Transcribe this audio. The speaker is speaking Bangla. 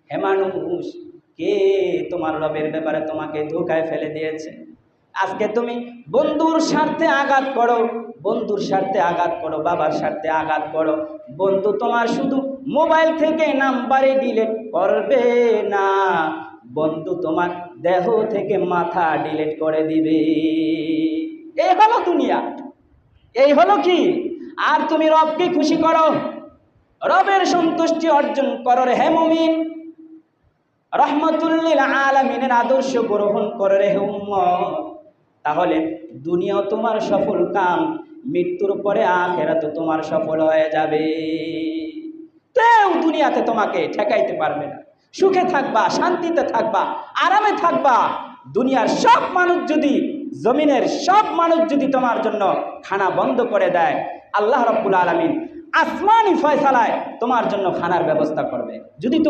হে মানুষ, কে তোমার রবের ব্যাপারে তোমাকে ধোঁকায় ফেলে দিয়েছে? আজকে তুমি বন্ধুর স্বার্থে আঘাত করো, বন্ধুর স্বার্থে আঘাত করো, বাবার স্বার্থে আঘাত করো, বন্ধু তোমার শুধু মোবাইল থেকে নাম্বারে ডিলিট করবে না, বন্ধু তোমার দেহ থেকে মাথা ডিলিট করে দিবে। এই হলো দুনিয়া, এই হলো কি? আর তুমি রবকে খুশি করো, রবের সন্তুষ্টি অর্জন করো রে হে মুমিন, রহমাতুল লিল আলামিনের আদর্শ গ্রহণ করো রে হে উম্মত। তাহলে দুনিয়াও তোমার সফল কাম, মৃত্যুর পরে আখিরাতে তোমার সফল হয়ে যাবে। কেউ দুনিয়াতে তোমাকে ঠেকাইতে পারবে না। সুখে থাকবা, শান্তিতে থাকবা, আরামে থাকবা। দুনিয়ার সব মানুষ যদি, জমিনের সব মানুষ যদি তোমার জন্য খানা বন্ধ করে দেয়, আল্লাহ রাব্বুল আলামিন আসমানি ফয়সালায় তোমার জন্য খানার ব্যবস্থা করবে। যদি তুমি